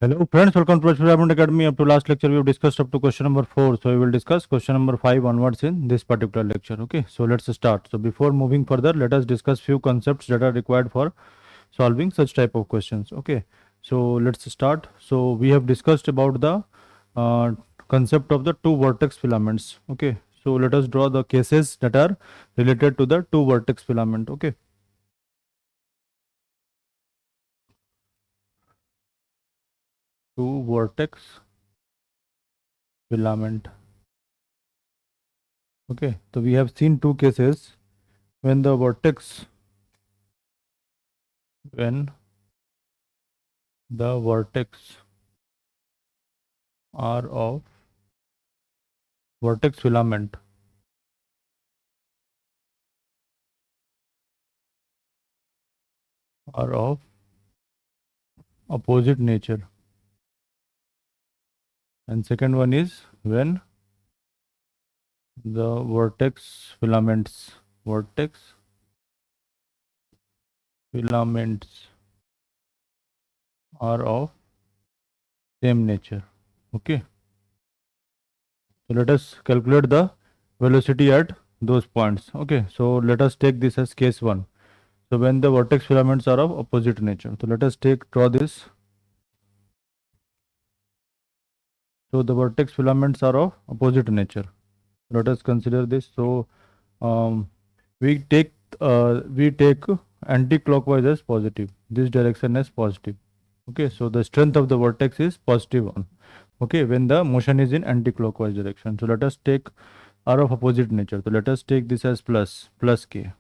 Hello friends, welcome to Development Academy. Up to last lecture we have discussed up to question number 4. So we will discuss question number 5 onwards in this particular lecture. Okay, so let's start. So before moving further, let us discuss few concepts that are required for solving such type of questions. Okay, so let's start. So we have discussed about the uh, concept of the two vertex filaments. Okay, so let us draw the cases that are related to the two vertex filament. Okay. Two vertex filament. Okay, so we have seen two cases when the vertex are of vertex filament are of opposite nature, and second one is when the vertex filaments are of same nature. Okay, so let us calculate the velocity at those points. Okay, so let us take this as case 1. So when the vertex filaments are of opposite nature, so let us draw this. So the vertex filaments are of opposite nature. Let us consider this. So we take anti-clockwise as positive, this direction as positive. Okay, so the strength of the vertex is +1. Okay, when the motion is in anti-clockwise direction. So let us take are of opposite nature. So let us take this as plus k,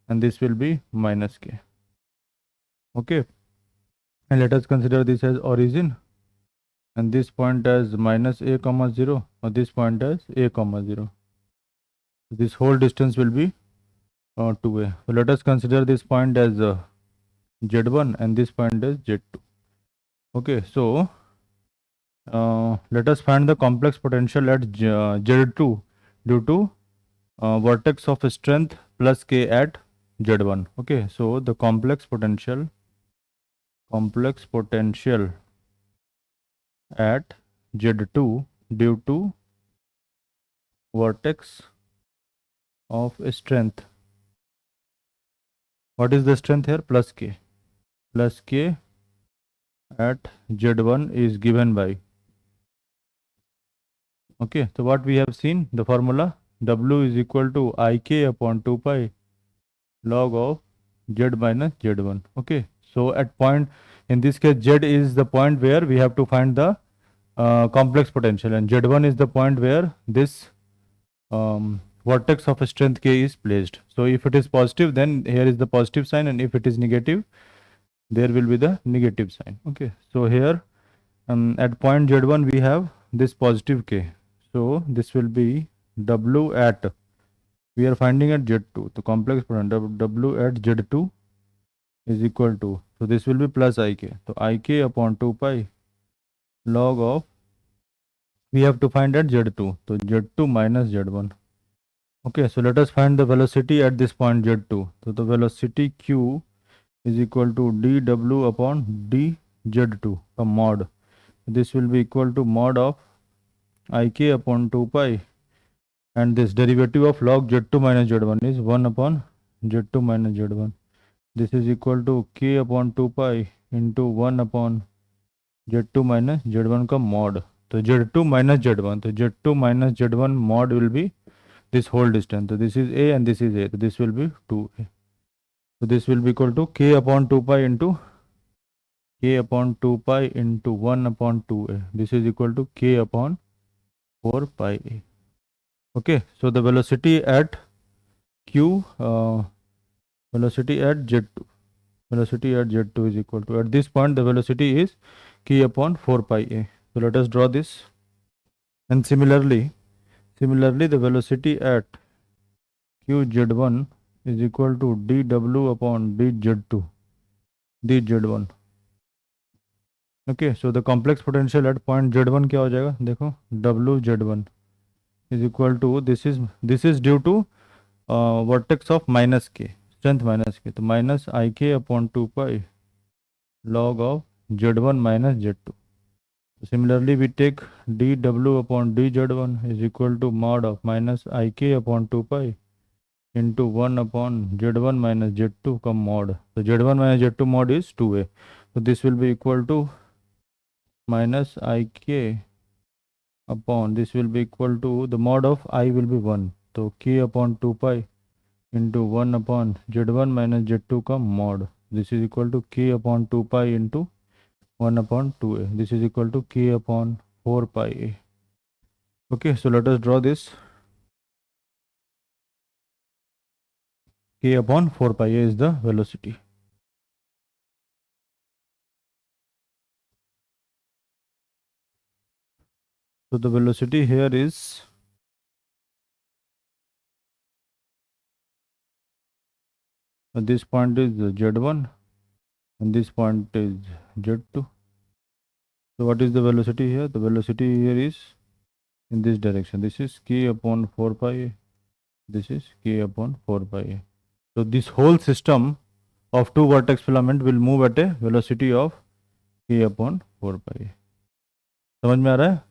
and this will be minus k. Okay, and let us consider this as origin, and this point as minus a comma 0, or this point as a comma 0. This whole distance will be 2a. So let us consider this point as z1 and this point as z2. Okay, so let us find the complex potential at z2 due to vertex of strength plus k at z1. Okay, so the complex potential at z2 due to vertex of strength. What is the strength here? Plus k at z1 is given by. Okay, so what we have seen, the formula W is equal to Ik upon 2 pi log of z minus z1. Okay, so at point, in this case z is the point where we have to find the complex potential, and z1 is the point where this vertex of strength k is placed. So if it is positive, then here is the positive sign, and if it is negative, there will be the negative sign. Okay, so here at point z1 we have this positive k, so this will be W at, we are finding at z2, the complex potential W at z2 is equal to, so this will be plus Ik, so Ik upon 2 pi log of, we have to find at z2, so z2 minus z1. Okay, so let us find the velocity at this point z2. So the velocity q is equal to dw upon dz2, a mod. This will be equal to mod of Ik upon 2 pi, and this derivative of log z2 minus z1 is 1 upon z2 minus z1. This is equal to k upon 2 pi into 1 upon z2 minus z1 का mod. So z2 minus z1, so z2 minus z1 mod will be this whole distance. So this is a and this is a, so this will be 2a. So this will be equal to k upon 2 pi into 1 upon 2a. This is equal to k upon 4 pi a. Okay, so the velocity at q, velocity at z2, is equal to, at this point the velocity is k upon 4 pi a. So let us draw this, and similarly the velocity at q z1 is equal to dw upon dz1. Okay, so the complex potential at point z1 क्या हो जाएगा, देखो w z1 is equal to, this is due to vertex of minus k, strength minus k, तो minus Ik upon 2 pi log of z1 minus z2. Similarly, we take dw upon dz1 is equal to mod of minus ik upon 2 pi into 1 upon z1 minus z2 come mod. So z1 minus z2 mod is 2a. So this will be equal to minus ik upon, this will be equal to, the mod of I will be 1. So k upon 2 pi into 1 upon z1 minus z2 come mod. This is equal to k upon 2 pi into 1 upon 2a. This is equal to k upon 4 pi a. Okay, so let us draw this. K upon 4 pi a is the velocity. So the velocity here is this point is z1 and this point is z2. So what is the velocity here? The velocity here is in this direction. This is k upon 4 pi a. This is k upon 4 pi a. So this whole system of two vortex filament will move at a velocity of k upon 4 pi a. समझ में आ रहा है?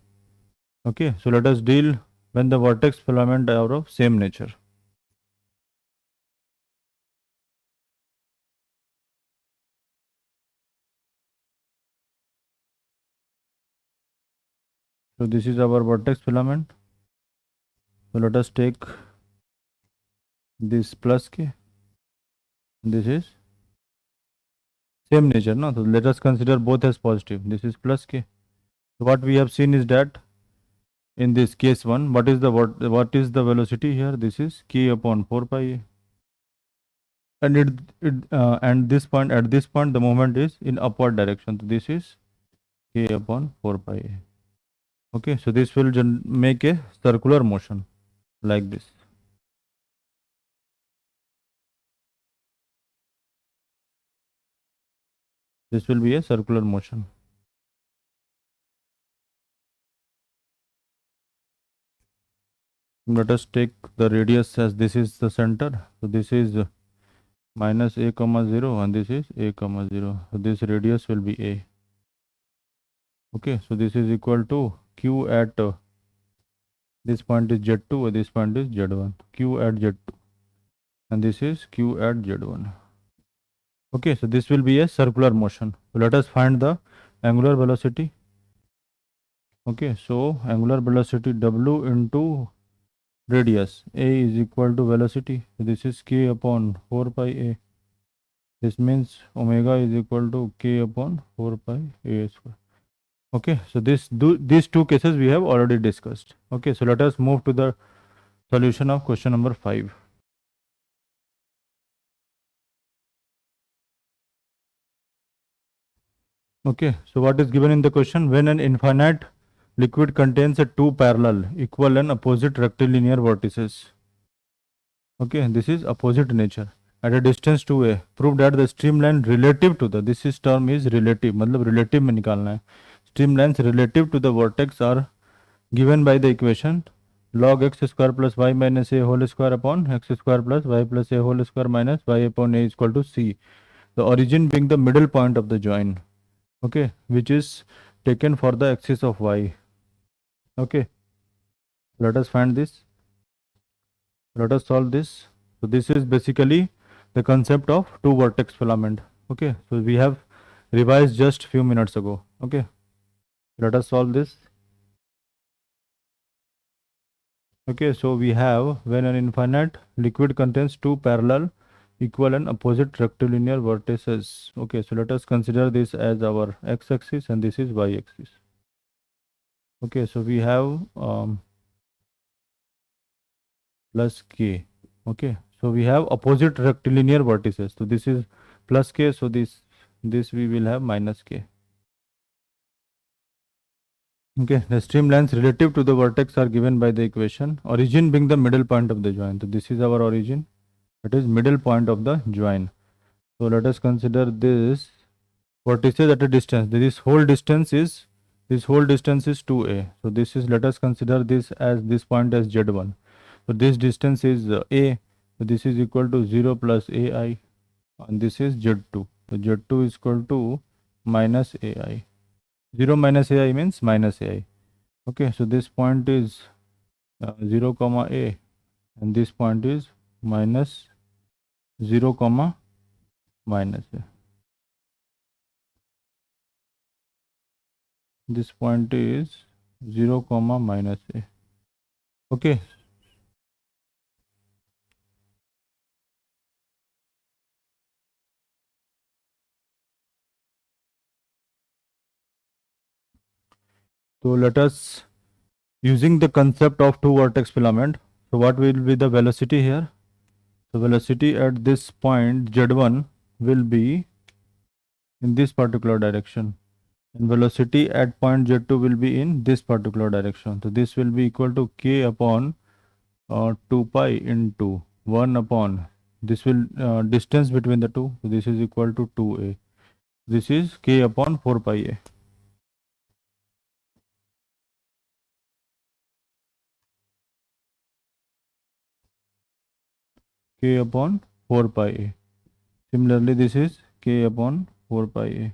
Okay, so let us deal when the vortex filament are of same nature. So this is our vortex filament. So let us take this plus k. This is same nature, no? So let us consider both as positive. This is plus k. So what we have seen is that in this case one, what is the velocity here? This is k upon 4 pi a. And and this point, at this point the moment is in upward direction. So this is k upon 4 pi a. Okay, so this will make a circular motion like this. This will be a circular motion. Let us take the radius as this is the center. So this is minus a comma 0 and this is a comma 0. So this radius will be a. Okay, so this is equal to q at this point is z2 and this point is z1. Q at z2 and this is q at z1. Okay, so this will be a circular motion. So let us find the angular velocity. Okay, so angular velocity w into radius a is equal to velocity. So this is k upon 4 pi a. This means omega is equal to k upon 4 pi a square. Okay, so these two cases we have already discussed. Okay, so let us move to the solution of question number 5. Okay, so what is given in the question? When an infinite liquid contains a two parallel, equal and opposite rectilinear vortices. Okay, this is opposite nature. At a distance 2a, prove that the streamline relative to the, this is term is relative, मतलब relative में निकालना है. Streamlines relative to the vortex are given by the equation log x square plus y minus a whole square upon x square plus y plus a whole square minus y upon a is equal to c. The origin being the middle point of the join. Okay, which is taken for the axis of y. Okay, let us find this. Let us solve this. So this is basically the concept of two vortex filament. Okay, so we have revised just few minutes ago. Okay, let us solve this. Okay, so we have when an infinite liquid contains two parallel, equal and opposite rectilinear vertices. Okay, so let us consider this as our x-axis and this is y-axis. Okay, so we have plus k. Okay, so we have opposite rectilinear vertices. So this is plus k, so this we will have minus k. Okay, the streamlines relative to the vertex are given by the equation. Origin being the middle point of the join. So this is our origin. It is middle point of the join. So let us consider this vertices at a distance. This whole distance is 2a. So this is, let us consider this as this point as z1. So this distance is a. So this is equal to 0 plus ai and this is z2. So z2 is equal to minus ai. 0 minus ai means minus ai. Okay, so this point is 0 comma a, and this point is minus 0 comma minus a. This point is 0 comma minus a. Okay, so let us, using the concept of two vertex filament, so what will be the velocity here? So velocity at this point z1 will be in this particular direction, and velocity at point z2 will be in this particular direction. So this will be equal to k upon 2 pi into 1 upon, this will distance between the two, so this is equal to 2a. This is k upon 4 pi a. K upon 4 pi a. Similarly, this is k upon 4 pi a.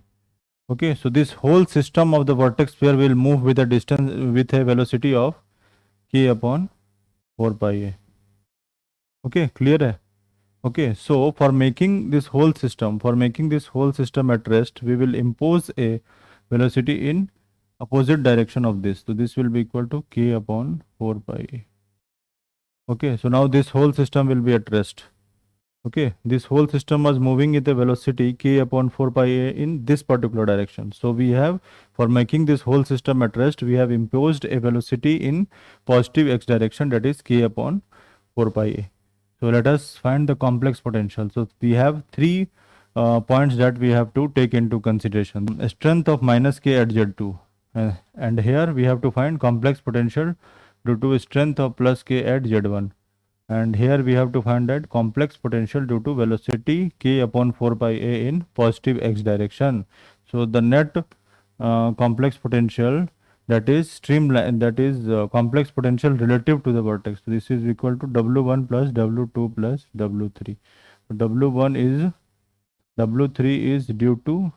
Okay, so this whole system of the vertex sphere will move with a distance, with a velocity of k upon 4 pi a. Okay, clear hai? Okay, so for making this whole system, at rest, we will impose a velocity in opposite direction of this. So this will be equal to k upon 4 pi a. Okay, so now this whole system will be at rest. Okay, this whole system was moving with a velocity k upon 4 pi a in this particular direction. So we have, for making this whole system at rest, we have imposed a velocity in positive x direction, that is k upon 4 pi a. So let us find the complex potential. So we have three points that we have to take into consideration. A strength of minus k at z2, and here we have to find complex potential due to strength of plus k at z1, and here we have to find that complex potential due to velocity k upon 4 pi a in positive x direction. So the net complex potential, that is streamline, that is complex potential relative to the vertex. So this is equal to W1 plus W2 plus W3. So W1 is, W3 is due to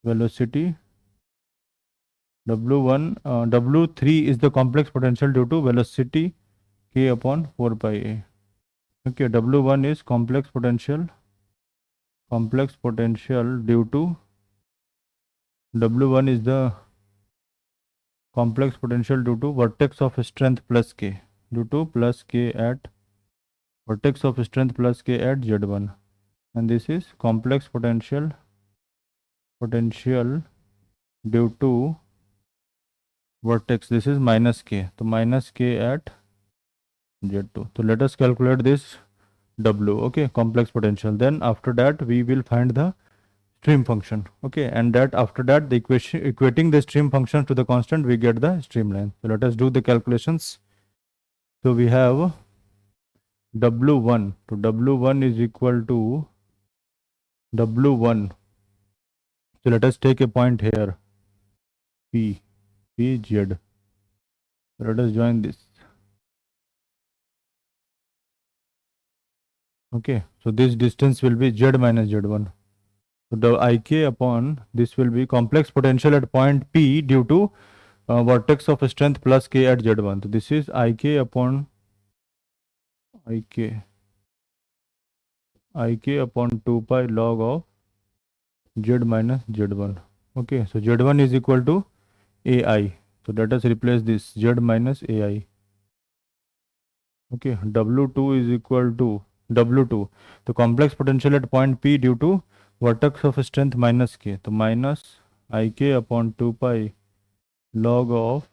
velocity. W3 is the complex potential due to velocity k upon 4 pi a. Okay, W1 is complex potential due to, W1 is the complex potential due to vertex of strength plus k, due to plus k at vertex of strength plus k at z1, and this is complex potential due to vertex, this is minus k, so minus k at z2. So let us calculate this W, okay, complex potential. Then after that we will find the stream function, okay, and that after that the equation, equating the stream function to the constant, we get the streamline. So let us do the calculations. So we have W1, so W1 is equal to W1, so let us take a point here P, PZ. Let us join this. Okay, so this distance will be Z minus Z1. So the Ik upon this will be complex potential at point P due to vertex of strength plus k at Z1. So this is Ik upon Ik upon 2 pi log of Z minus Z1. Okay, so Z1 is equal to AI. So let us replace this Z minus AI. Okay, W2 is equal to W2, the complex potential at point P due to vertex of strength minus k. So minus Ik upon 2 pi log of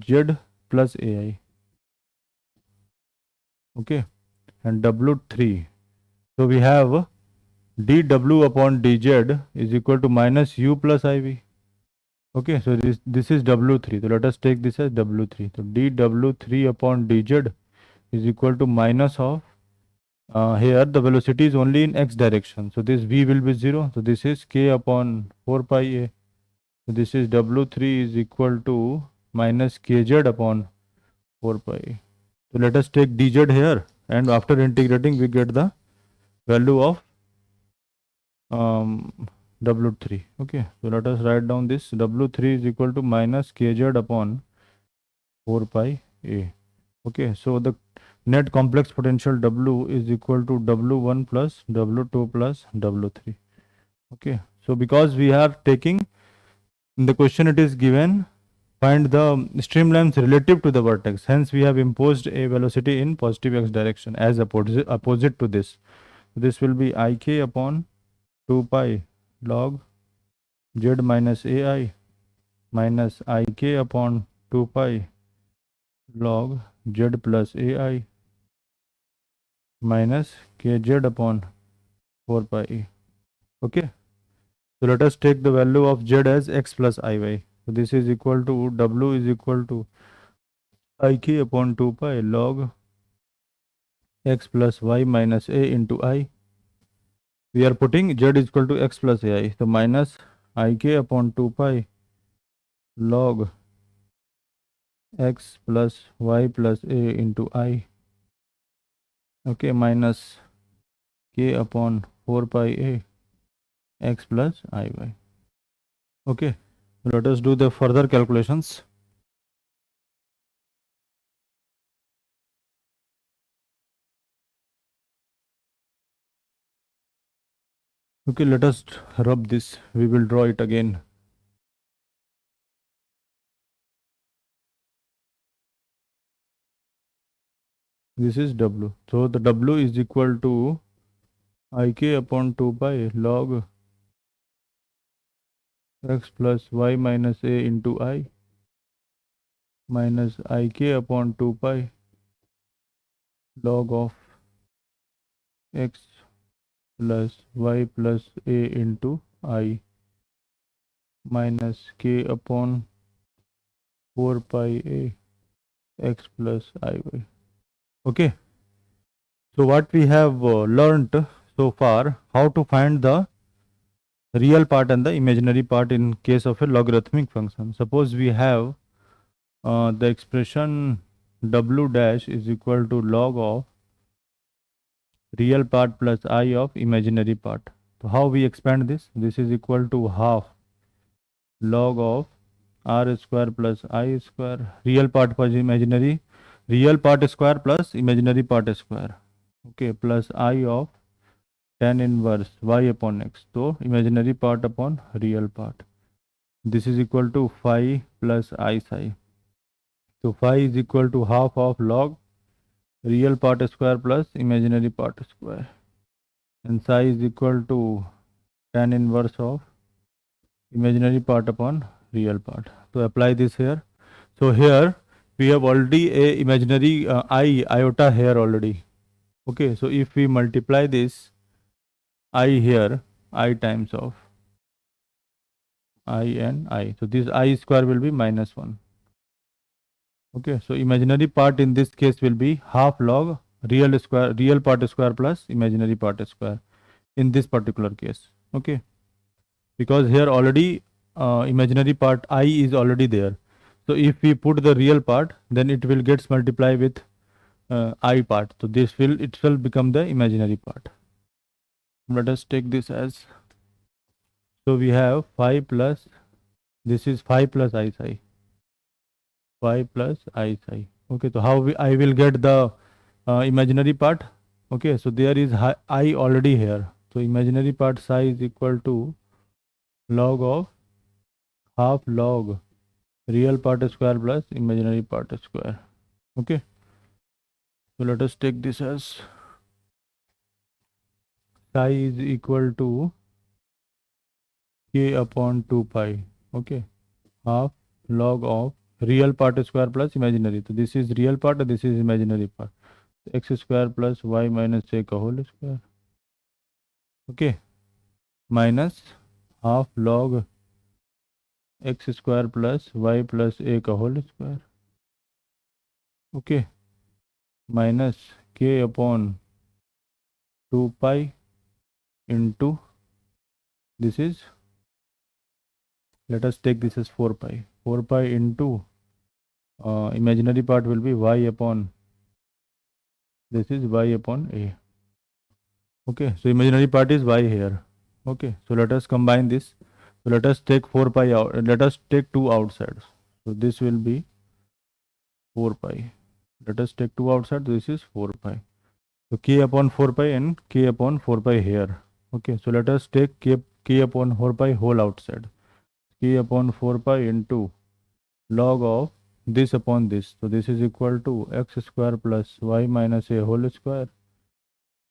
Z plus AI. Okay, and W3. So we have dW upon dZ is equal to minus U plus IV. Okay, so this is W3. So let us take this as W3. So dW3 upon dZ is equal to minus of, here the velocity is only in x direction. So this V will be 0. So this is k upon 4 pi a. So this is W3 is equal to minus kz upon 4 pi. So let us take dz here, and after integrating we get the value of W3. Okay, so let us write down this. W3 is equal to minus kz upon 4 pi a. Okay, so the net complex potential W is equal to W1 plus W2 plus W3. Okay, so because we are taking, in the question it is given, find the streamlines relative to the vertex. Hence, we have imposed a velocity in positive x direction as opposite to this. This will be ik upon 2 pi log z minus ai minus ik upon 2 pi log z plus ai minus kz upon 4 pi a. Okay, so let us take the value of z as x plus iy. So this is equal to w is equal to ik upon 2 pi log x plus y minus a into I. We are putting z is equal to x plus ai. So minus ik upon 2 pi log x plus y plus a into I. Okay, minus k upon 4 pi a x plus iy. Okay, let us do the further calculations. Okay, let us rub this. We will draw it again. This is w. So the w is equal to ik upon 2 pi log x plus y minus a into I minus ik upon 2 pi log of x plus y plus a into I minus k upon 4 pi a x plus iy. Okay, so what we have learnt so far, how to find the real part and the imaginary part in case of a logarithmic function. Suppose we have the expression w dash is equal to log of real part plus I of imaginary part. So how we expand this? This is equal to half log of r square plus I square. Real part plus imaginary. Real part square plus imaginary part square. Okay, plus I of tan inverse y upon x. So imaginary part upon real part. This is equal to phi plus I psi. So phi is equal to half of log real part square plus imaginary part square. And psi is equal to tan inverse of imaginary part upon real part. So apply this here. So here we have already a imaginary iota here already. Okay, so if we multiply this I here, I times of I and I. So this I square will be minus 1. Okay, so imaginary part in this case will be half log real part square plus imaginary part square in this particular case. Okay, because here already imaginary part I is already there. So if we put the real part, then it will get multiplied with I part. So this will itself become the imaginary part. Let us take this as, so we have 5 plus, this is 5 plus I psi. 5 plus I psi. Okay, so how I will get the imaginary part? Okay, so there is I already here. So imaginary part psi is equal to log of half log real part square plus imaginary part square. Okay, so let us take this as psi is equal to k upon 2 pi. Okay, half log of real part square plus imaginary. So this is real part and this is imaginary part. X square plus y minus a का whole square. Okay, minus half log x square plus y plus a का whole square. Okay, minus k upon 2 pi into, this is, let us take this as 4 pi. 4 pi into imaginary part will be y upon, this is y upon a. Okay, so imaginary part is y here. Okay, so let us combine this. So let us take 4 pi out. Let us take 2 outside. So this will be 4 pi. Let us take 2 outside. This is 4 pi. So k upon 4 pi and k upon 4 pi here. Okay, so let us take k upon 4 pi whole outside. K upon 4 pi into log of this upon this. So this is equal to x square plus y minus a whole square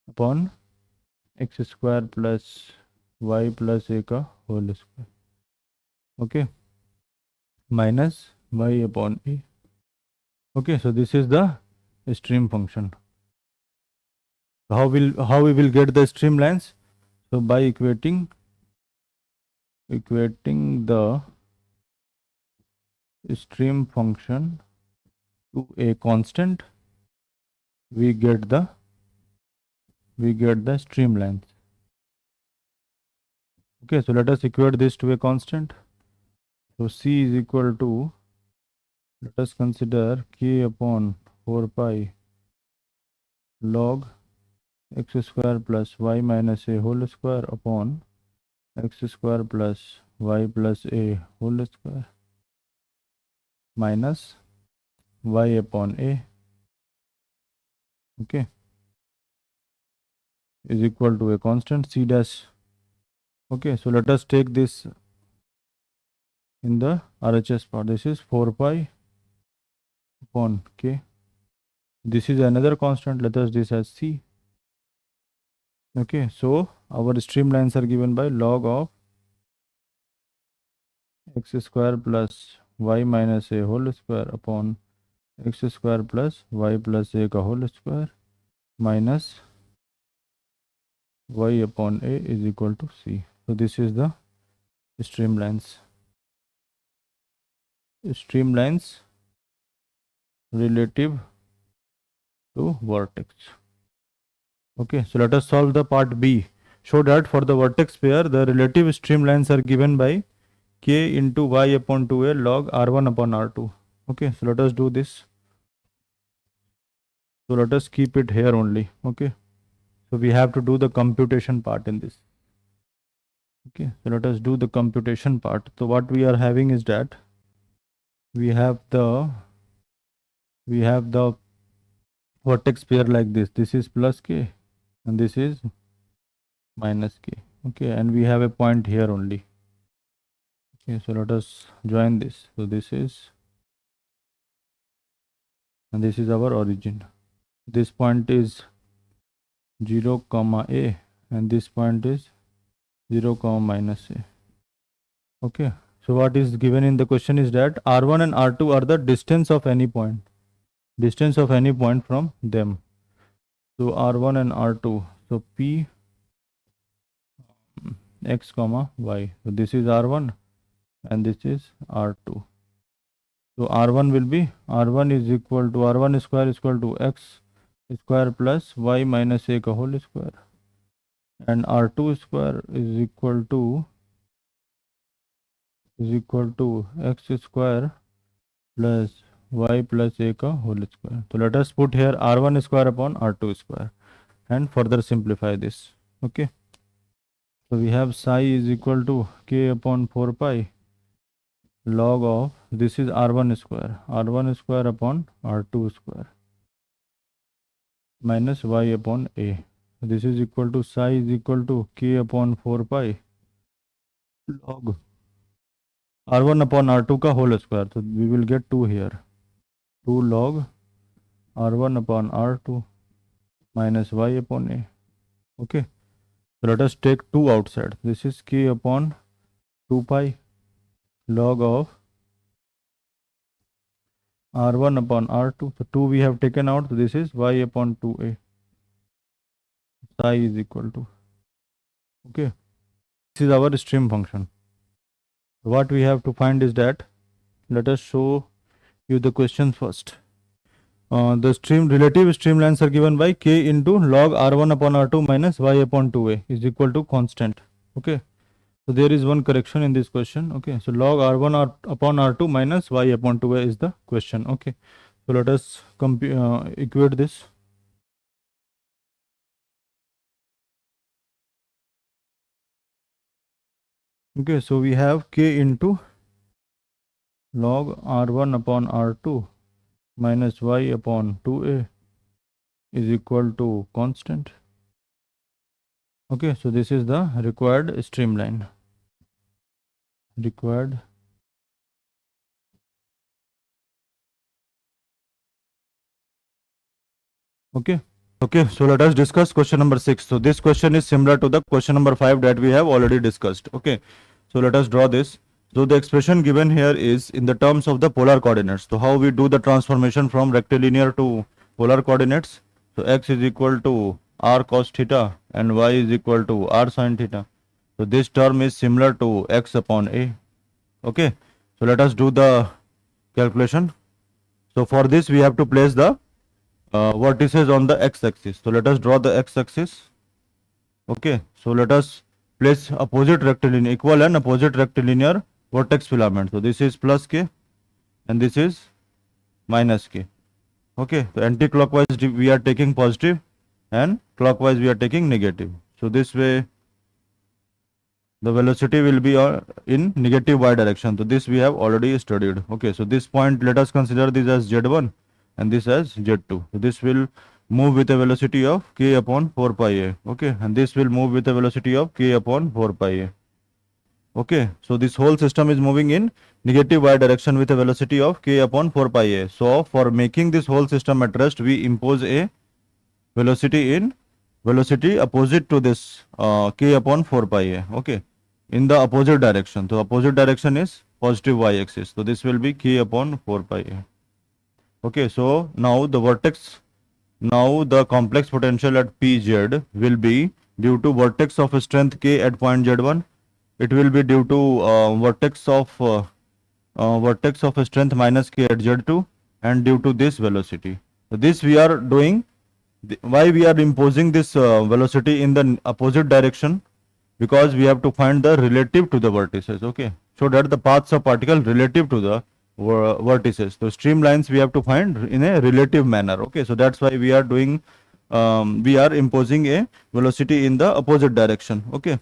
upon x square plus y plus a का whole square. Okay, minus y upon a. Okay, so this is the stream function. How we will get the streamlines? So by equating the stream function to a constant, we get the streamlines. Okay, so let us equate this to a constant. So c is equal to, let us consider k upon 4 pi log x square plus y minus a whole square upon x square plus y plus a whole square minus y upon a, okay, is equal to a constant c dash. Okay, so let us take this in the RHS part. This is 4 pi upon k. This is another constant. Let us this as c. Okay, so our streamlines are given by log of x square plus y minus a whole square upon x square plus y plus a का whole square minus y upon a is equal to c. So this is the streamlines relative to vertex. Okay, so let us solve the part B. Show that for the vertex pair, the relative streamlines are given by k into y upon 2a log r1 upon r2. Okay, so let us do this. So let us keep it here only. Okay, so we have to do the computation part in this. Okay, so let us do the computation part. So what we are having is that we have the vertex pair like this. This is plus k and this is minus k. Okay, and we have a point here only. Okay, so let us join this. So this is, and this is our origin. This point is 0 comma a and this point is 0 comma minus a. Okay, so what is given in the question is that r1 and r2 are the distance of any point from them. So r1 and r2, so p x comma y. So this is r1 and this is r2. So r1 will be, r1 is equal to, r1 square is equal to x square plus y minus a का whole square, and r2 square is equal to x square plus y plus a का whole square. So let us put here r1 square upon r2 square and further simplify this. Okay, so we have psi is equal to k upon 4 pi log of, this is r1 square upon r2 square minus y upon a. This is equal to psi is equal to k upon 4 pi log r1 upon r2 का whole square. So we will get 2 here. 2 log r1 upon r2 minus y upon a. Okay, so let us take 2 outside. This is k upon 2 pi log of r1 upon r2. So 2 we have taken out. So this is y upon 2a. Psi is equal to, okay, this is our stream function. What we have to find is that, let us show you the question first. The relative streamlines are given by k into log r1 upon r2 minus y upon 2a is equal to constant. Okay, so there is one correction in this question. Okay, so log r1 upon r2 minus y upon 2a is the question. Okay, so let us equate this. Okay, so we have k into log r1 upon r2 minus y upon 2a is equal to constant. Okay, so this is the required streamline. Required. Okay. Okay, so let us discuss question number 6. So this question is similar to the question number 5 that we have already discussed. Okay, so let us draw this. So the expression given here is in the terms of the polar coordinates. So how we do the transformation from rectilinear to polar coordinates? So x is equal to r cos theta and y is equal to r sin theta. So this term is similar to x upon a. Okay, so let us do the calculation. So for this we have to place the vertices on the x-axis. So let us draw the x-axis. Okay, so let us place opposite rectilinear, equal and opposite rectilinear vertex filament. So this is plus k and this is minus k. Okay, so anti-clockwise we are taking positive and clockwise we are taking negative. So this way the velocity will be in negative y direction. So this we have already studied. Okay, so this point let us consider this as z1 and this as z2. So this will move with a velocity of k upon 4 pi a. Okay, and this will move with a velocity of k upon 4 pi a. Okay, so this whole system is moving in negative y direction with a velocity of k upon 4 pi a. So for making this whole system at rest, we impose a velocity opposite to this k upon 4 pi a. Okay, in the opposite direction. So opposite direction is positive y axis. So this will be k upon 4 pi a. Okay, so now the complex potential at pz will be due to vertex of strength k at point z1. It will be due to vertex of strength minus k at z2 and due to this velocity. So this we are doing. Why we are imposing this velocity in the opposite direction? Because we have to find the relative to the vertices. Okay, so that the paths of particle relative to the vertices. So streamlines we have to find in a relative manner. Okay, so that's why we are doing we are imposing a velocity in the opposite direction. Okay.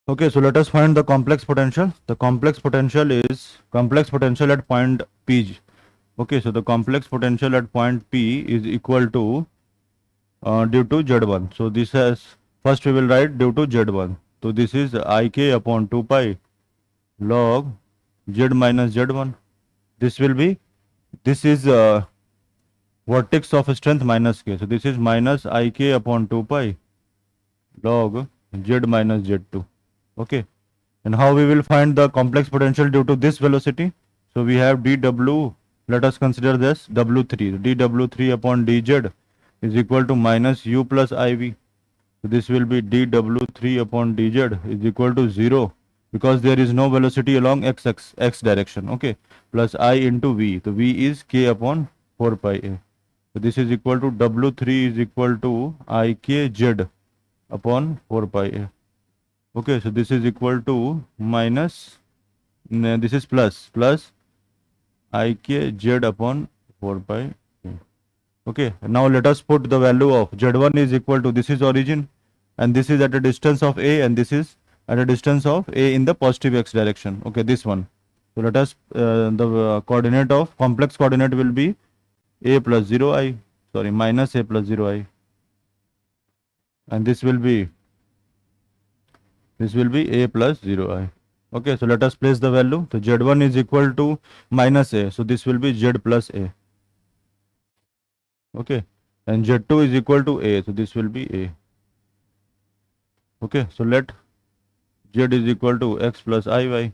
Okay, so let us find the complex potential. The complex potential is complex potential at point P. Okay, so the complex potential at point P is equal to due to Z1. So this has first we will write due to Z1. So this is Ik upon 2 pi log Z minus Z1. This will be this is vertex of strength minus k. So this is minus Ik upon 2 pi log Z minus Z2. Okay. And how we will find the complex potential due to this velocity? So we have dw, let us consider this w3. dw3 upon dz is equal to minus u plus iv. So this will be dw3 upon dz is equal to 0 because there is no velocity along x direction. Okay, plus I into v. So v is k upon 4 pi a. So this is equal to w3 is equal to ikz upon 4 pi a. Okay, so this is equal to minus, this is plus ikz upon 4 pi. Okay, now let us put the value of z1 is equal to, this is origin and this is at a distance of a and this is at a distance of a in the positive x direction. Okay, this one. So let us, the coordinate of complex coordinate will be a plus 0 I, minus a plus 0 I, and this will be a plus 0 I. Okay, so let us place the value. So z1 is equal to minus a, so this will be z plus a. Okay, and z2 is equal to a, so this will be a. Okay, so let z is equal to x plus iy.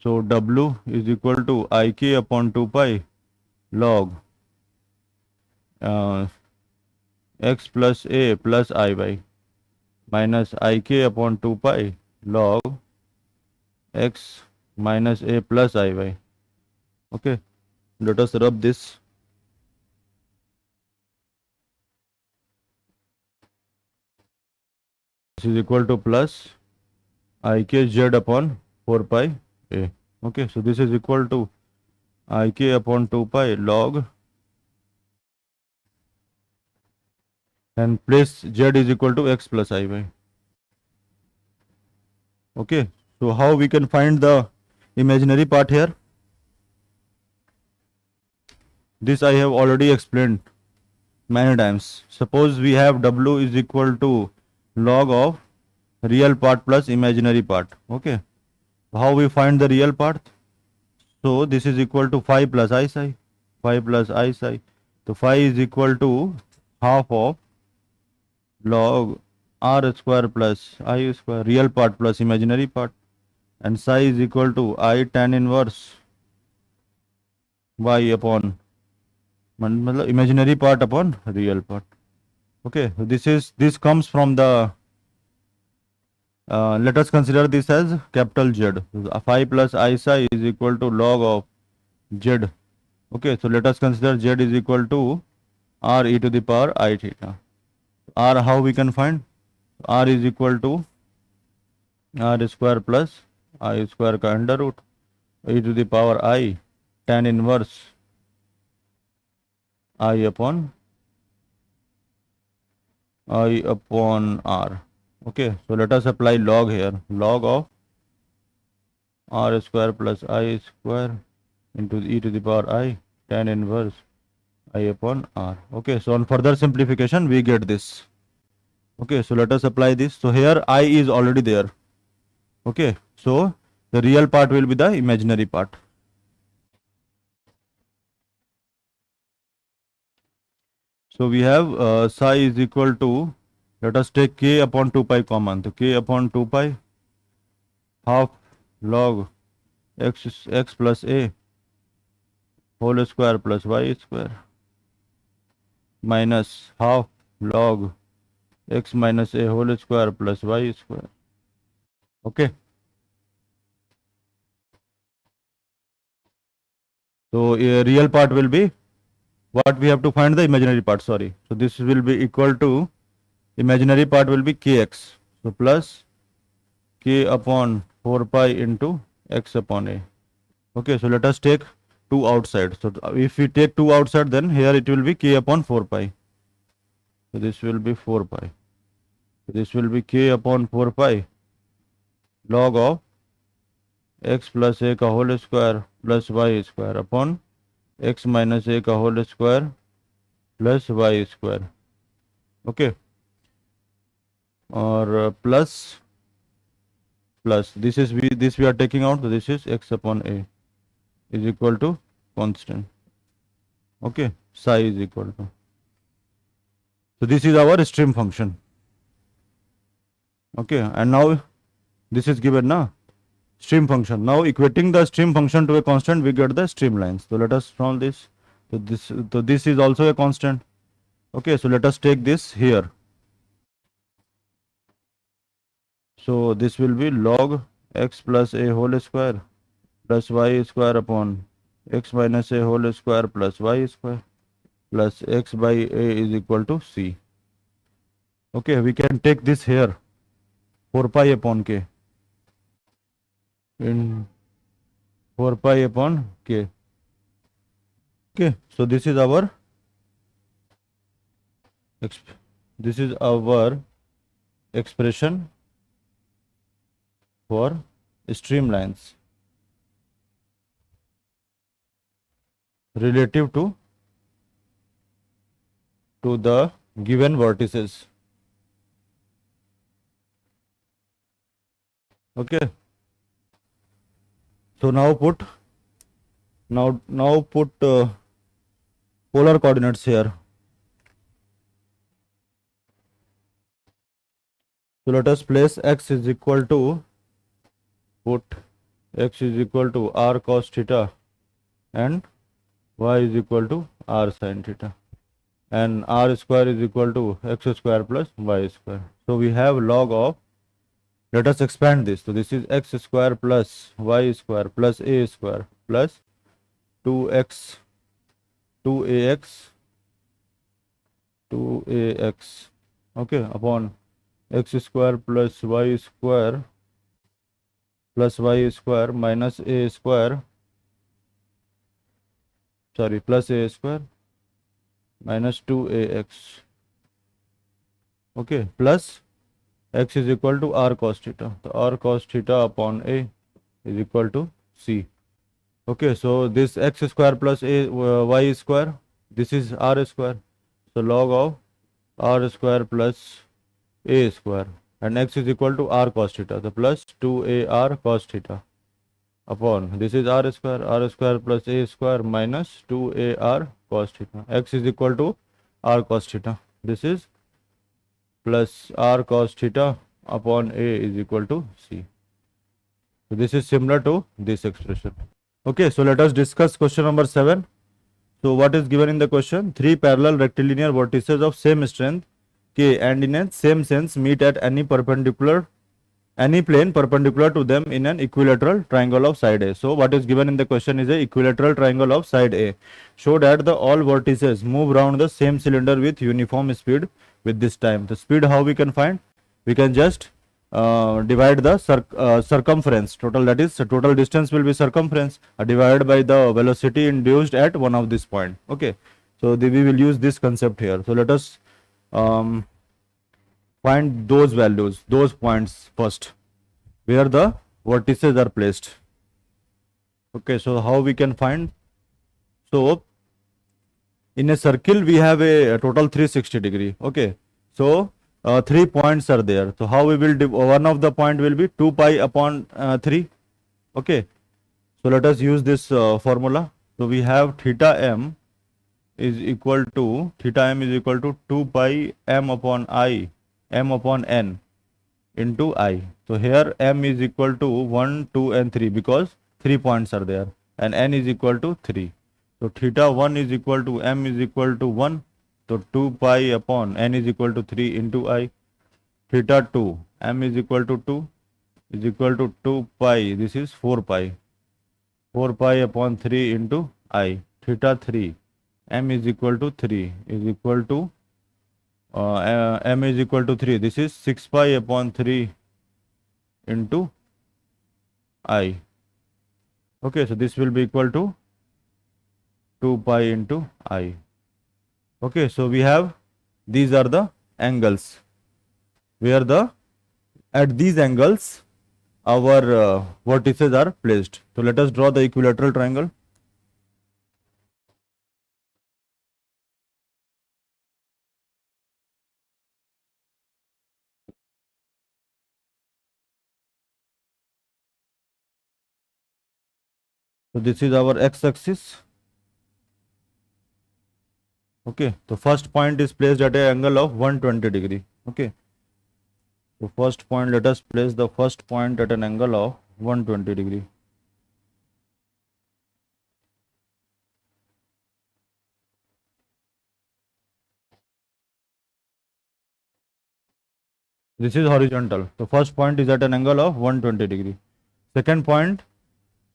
So w is equal to ik upon 2 pi log x plus a plus iy minus ik upon 2 pi log x minus a plus iy. Okay, let us rub this. This is equal to plus ikz upon 4 pi a. Okay, so this is equal to ik upon 2 pi log, and place z is equal to x plus iy. Okay, so how we can find the imaginary part here? This I have already explained many times. Suppose we have w is equal to log of real part plus imaginary part. Okay, how we find the real part? So this is equal to phi plus I psi, phi plus I psi. So phi is equal to half of log r square plus I square, real part plus imaginary part, and psi is equal to I tan inverse y upon मतलब imaginary part upon real part. Okay, so this comes from the let us consider this as capital Z. Phi plus I psi is equal to log of Z. Okay, so let us consider Z is equal to r e to the power I theta. R how we can find? R is equal to r square plus I square का under root e to the power I tan inverse I upon R. Okay, so let us apply log here. Log of r square plus I square into e to the power I tan inverse I upon R. Okay, so on further simplification we get this. Okay, so let us apply this. So here I is already there. Okay, so the real part will be the imaginary part. So we have psi is equal to, let us take k upon 2 pi common. So k upon 2 pi half log x plus a whole square plus y square minus half log x minus a whole square plus y square. Okay. So a real part will be what we have to find the imaginary part. Sorry. So this will be equal to imaginary part will be kx. So plus k upon 4 pi into x upon a. Okay. So let us take 2 outside. So if we take 2 outside, then here it will be k upon 4 pi. So this will be 4 pi. So this will be k upon 4 pi log of x plus a का whole square plus y square upon x minus a का whole square plus y square. Okay, or plus this we are taking out, so this is x upon a is equal to constant. Okay, psi is equal to, so this is our stream function. Okay, and now this is given na stream function. Now equating the stream function to a constant, we get the streamlines. So let us solve this. So this is also a constant. Okay, so let us take this here. So this will be log x plus a whole square plus y square upon x minus a whole square plus y square plus x by a is equal to c. Okay, we can take this here 4 pi upon k in 4 pi upon k. Okay, so this is our expression for streamlines relative to the given vertices. Okay, so now put polar coordinates here. So let us place x is equal to, put x is equal to r cos theta and y is equal to r sin theta, and r square is equal to x square plus y square. So we have log of, let us expand this. So this is x square plus y square plus a square plus 2x 2ax okay upon x square plus y square plus y square minus a square, sorry, plus a square minus 2ax, okay, plus x is equal to r cos theta. So r cos theta upon a is equal to c. Okay, so this x square plus a y square, this is r square. So log of r square plus a square, and x is equal to r cos theta. So plus 2ar cos theta upon this is r square plus a square minus 2ar cos theta. X is equal to r cos theta. This is plus r cos theta upon a is equal to c. So this is similar to this expression. Okay, so let us discuss question number 7. So what is given in the question? Three parallel rectilinear vertices of same strength K and in a same sense meet at any plane perpendicular to them in an equilateral triangle of side A. So what is given in the question is a equilateral triangle of side A. Show that the all vertices move around the same cylinder with uniform speed with this time. The speed how we can find? We can just divide the circumference total, that is total distance will be circumference divided by the velocity induced at one of this point. Okay, so we will use this concept here. So let us find those values, those points first where the vertices are placed. Okay, so how we can find? So in a circle we have a total 360 degree. Okay, so 3 points are there. So how we will one of the point will be 2 pi upon 3. Okay, so let us use this formula. So we have theta m is equal to 2 pi m upon n into I. So here m is equal to 1, 2 and 3 because 3 points are there, and n is equal to 3. So theta 1 is equal to m is equal to 1. So 2 pi upon n is equal to 3 into I. Theta 2 m is equal to 2 is equal to 2 pi. This is 4 pi. 4 pi upon 3 into I. Theta 3 m is equal to 3 is equal to m is equal to 3. This is 6 pi upon 3 into I. Okay, so this will be equal to 2 pi into I. Okay, so we have, these are the angles where at these angles our vertices are placed. So let us draw the equilateral triangle. So this is our x-axis. Okay, the first point is placed at an angle of 120 degree. Okay, so first point, let us place the first point at an angle of 120 degree. This is horizontal. The first point is at an angle of 120 degree. Second point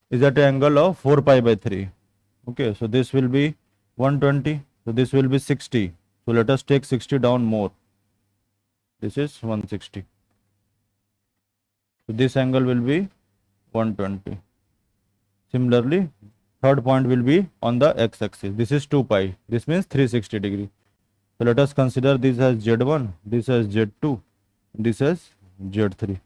is at an angle of 4 pi by 3. Okay, so this will be 120. So this will be 60. So let us take 60 down more. This is 160. So this angle will be 120. Similarly, third point will be on the x-axis. This is 2 pi. This means 360 degree. So let us consider this as Z1, this as Z2, this as Z3.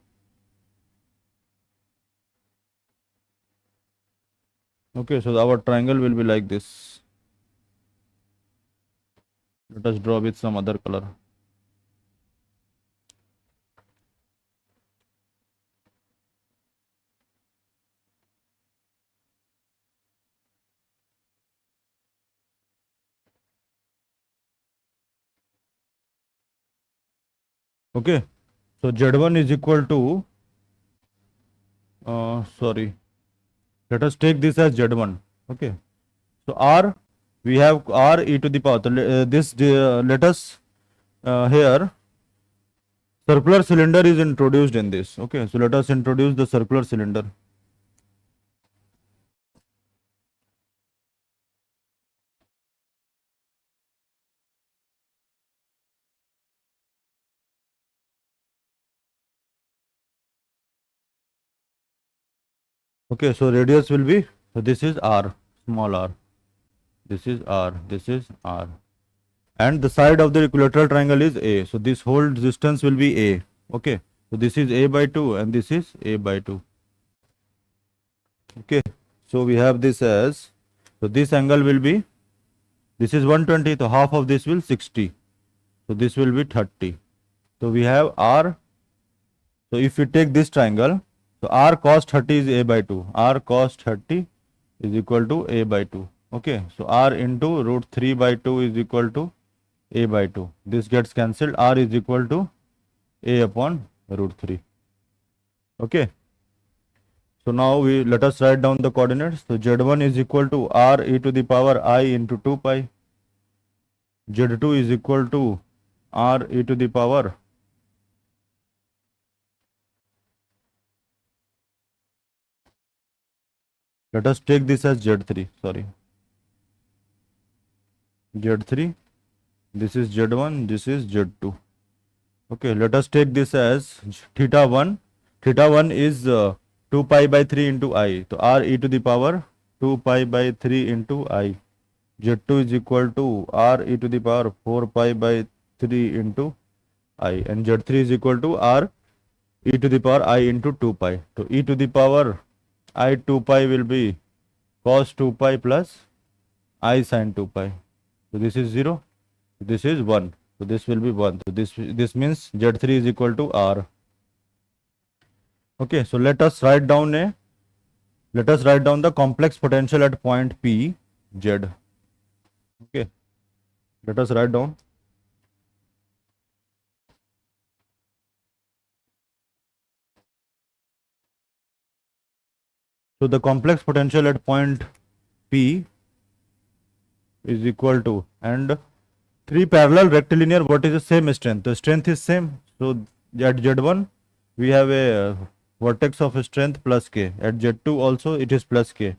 Okay, so our triangle will be like this. Let us draw with some other color. Okay, so Z1 is equal to, sorry, let us take this as Z1. Okay, so R, we have R e to the power. Let us here circular cylinder is introduced in this. Okay, so let us introduce the circular cylinder. Okay, so radius will be, so this is r, small r, this is r, this is r, and the side of the equilateral triangle is a, so this whole distance will be a. Okay, so this is a by 2 and this is a by 2. Okay, so we have this as, so this angle will be, this is 120, so half of this will 60, so this will be 30. So we have r, so if we take this triangle, so r cos 30 is a by 2, r cos 30 is equal to a by 2. Okay, so r into root 3 by 2 is equal to a by 2. This gets cancelled, r is equal to a upon root 3. Okay, so now we let us write down the coordinates. So z1 is equal to r e to the power I into 2 pi, z2 is equal to r e to the power, let us take this as z3, sorry, z3, this is z1, this is z2. Okay, let us take this as theta 1. Theta 1 is 2 pi by 3 into I. So r e to the power 2 pi by 3 into I. Z2 is equal to r e to the power 4 pi by 3 into I. And Z3 is equal to r e to the power I into 2 pi. So e to the power I 2 pi will be cos 2 pi plus I sin 2 pi. So this is 0. This is 1. So this will be 1. So this means Z3 is equal to R. Okay, so let us write down the complex potential at point P, Z. Okay, let us write down. So the complex potential at point P is equal to, and three parallel rectilinear vertices same strength. The strength is same. So at Z1 we have a vortex of strength plus K. At Z2 also it is plus K.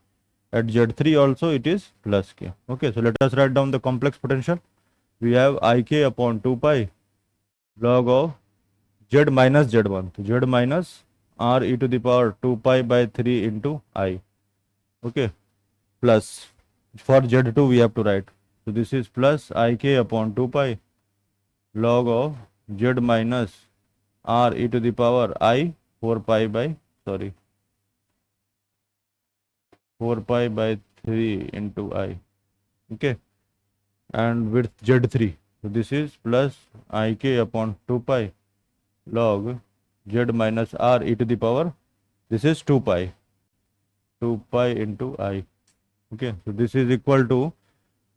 At Z3 also it is plus K. Okay, so let us write down the complex potential. We have Ik upon 2 pi log of Z minus Z1. So Z minus R e to the power 2 pi by 3 into I. Okay, plus for Z2 we have to write. So this is plus Ik upon 2 pi log of Z minus R e to the power I 4 pi by 3 into I. Okay, and with Z3, so this is plus Ik upon 2 pi log Z minus R e to the power, this is 2 pi into I. Okay, so this is equal to,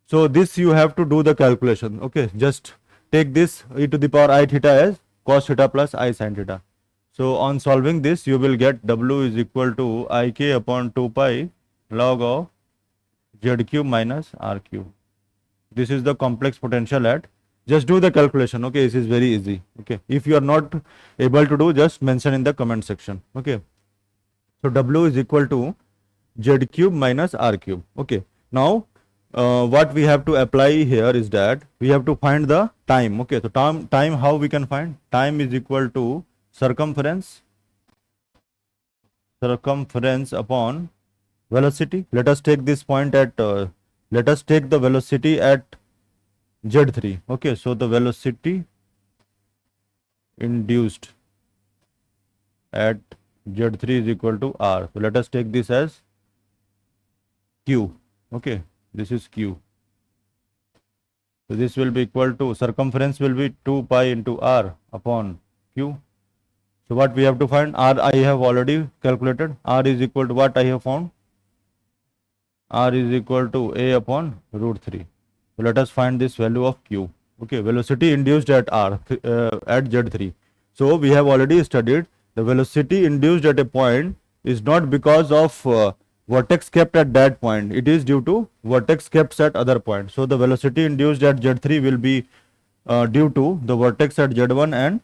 so this you have to do the calculation. Okay, just take this e to the power I theta as cos theta plus I sin theta. So on solving this you will get W is equal to Ik upon 2 pi log of Z cube minus R cube. This is the complex potential at, just do the calculation. Okay, this is very easy. Okay, if you are not able to do, just mention in the comment section. Okay, so W is equal to Z cube minus R cube. Okay, now what we have to apply here is that we have to find the time. Okay, so time how we can find? Time is equal to circumference upon velocity. Let us take this point at let us take the velocity at Z3. Okay, so the velocity induced at Z3 is equal to R. So let us take this as Q. Okay, this is Q. So this will be equal to, circumference will be 2 pi into R upon Q. So what we have to find? R I have already calculated. R is equal to what I have found? R is equal to A upon root 3. So let us find this value of Q. Okay, velocity induced at R at Z3. So we have already studied the velocity induced at a point is not because of vortex kept at that point. It is due to vortex kept at other point. So the velocity induced at Z3 will be due to the vortex at Z1 and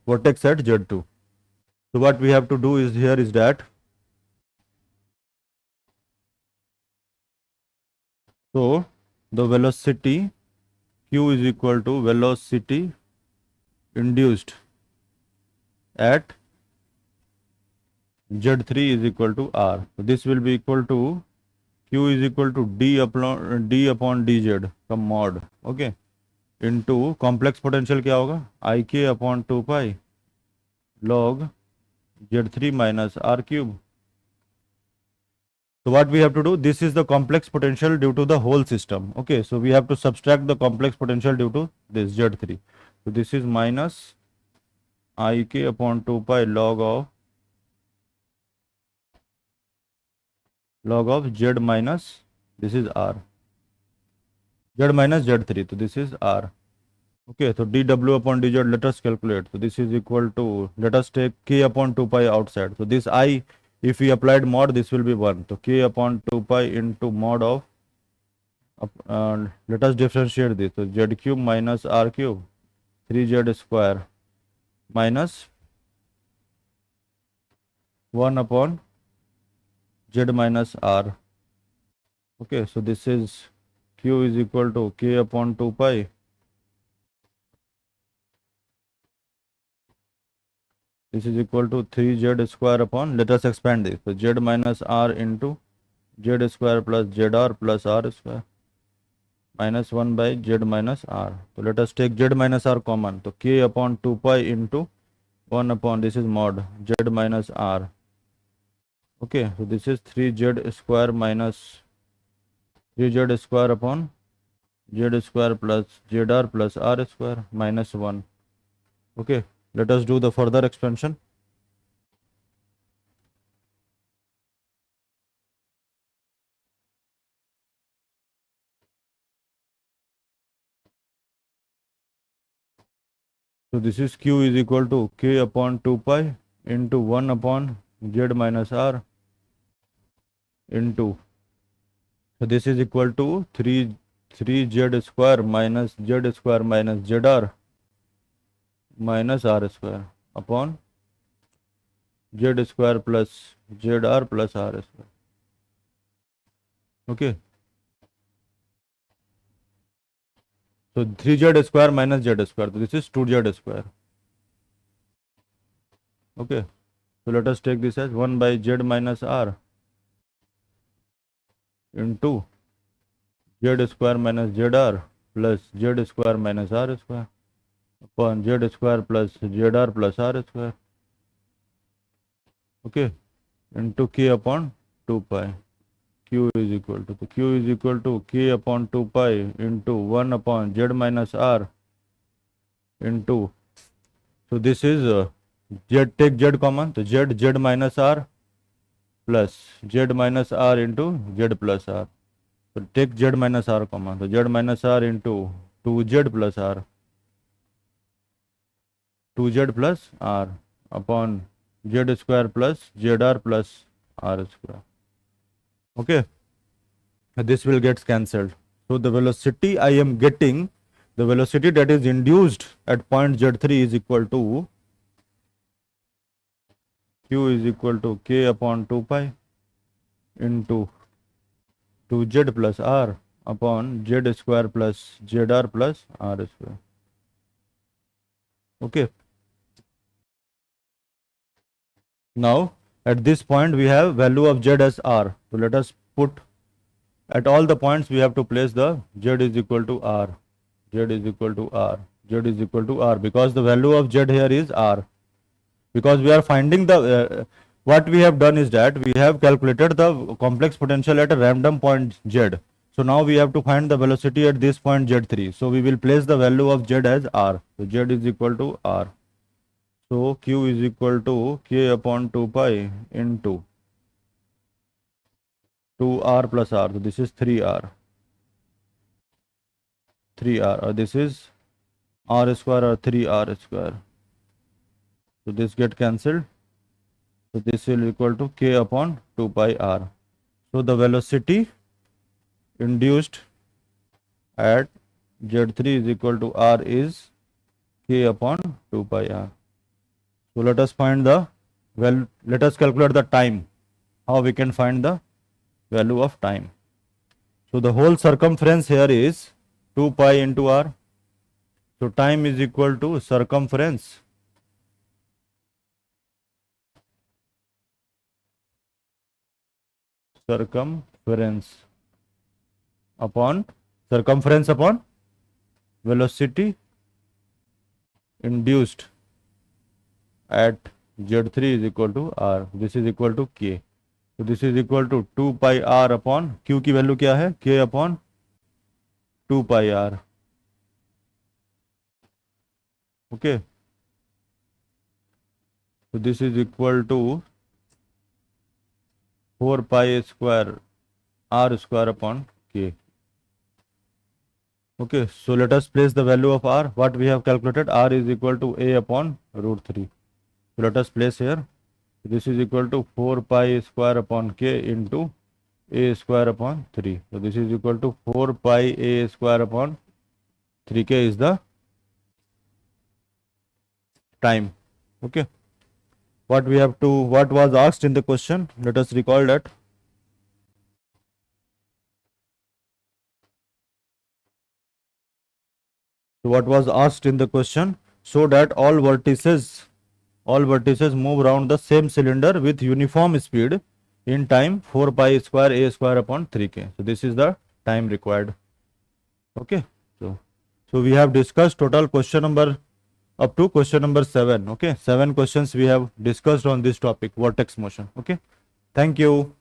vortex at Z2. So what we have to do is here is that, so the velocity Q is equal to velocity induced at Z3 is equal to R. So this will be equal to Q is equal to D upon dz का mod. Okay. Into complex potential क्या होगा? IK upon 2 pi log Z3 minus R cube. So what we have to do? This is the complex potential due to the whole system. Okay. So we have to subtract the complex potential due to this Z3. So this is minus IK upon 2 pi log of Z minus, this is R. Z minus Z3. So this is R. Okay, so dw upon dz, let us calculate. So this is equal to, let us take k upon 2 pi outside. So this I, if we applied mod, this will be 1. So k upon 2 pi into mod of, let us differentiate this. So z cube minus r cube, 3z square minus 1 upon z minus r. Okay, so this is q is equal to k upon 2 pi. This is equal to 3z square upon, let us expand this. So z minus r into z square plus zr plus r square minus 1 by z minus r. So let us take z minus r common. So k upon 2 pi into 1 upon, this is mod z minus r. Okay, so this is 3z square minus 3z square upon z square plus zr plus r square minus 1. Okay, let us do the further expansion. So this is q is equal to k upon 2 pi into 1 upon z minus r into, so this is equal to 3z square minus z square minus zr minus r square upon z square plus zr plus r square. Okay. So 3z square minus z square. So this is 2z square. Okay. So let us take this as 1 by z minus r into z square minus zr plus z square minus r square upon z square plus zr plus r square. Okay. Into k upon 2 pi. Q is equal to, Q is equal to k upon 2 pi into 1 upon z minus r into, so this is z, take z common, so z minus r plus z minus r into z plus r. So take z minus r common, so z minus r into 2z plus r, 2z plus r upon z square plus zr plus r square. Okay, this will get cancelled. So the velocity I am getting, the velocity that is induced at point z3 is equal to q is equal to k upon 2 pi into 2z plus r upon z square plus zr plus r square. Okay. Now at this point we have value of z as r. So let us put at all the points we have to place the z is equal to r, z is equal to r, z is equal to r, because the value of z here is r. Because we are finding the what we have done is that we have calculated the complex potential at a random point z. So now we have to find the velocity at this point z3. So we will place the value of z as r. So z is equal to r. So q is equal to k upon 2 pi into 2r plus r. So this is 3r. 3r, or this is r square or 3r square. So this get cancelled. So this will equal to k upon 2 pi r. So the velocity induced at z3 is equal to r is k upon 2 pi r. So let us find the, well, let us calculate the time. How we can find the value of time? So the whole circumference here is 2 pi into r. So time is equal to circumference circumference upon velocity induced at z3 is equal to r. This is equal to k. So this is equal to 2 pi r upon q की value क्या है, k upon 2 pi r. Okay. So this is equal to 4 pi square r square upon k. Okay, so let us place the value of r. What we have calculated, r is equal to a upon root 3. So let us place here. This is equal to 4 pi square upon k into a square upon 3. So this is equal to 4 pi a square upon 3k is the time. Okay. What was asked in the question? Let us recall that. So what was asked in the question? So that all vertices move around the same cylinder with uniform speed in time 4 pi square a square upon 3k. So this is the time required. Okay. So we have discussed total question number up to question number 7. Okay. 7 questions we have discussed on this topic, vortex motion. Okay. Thank you.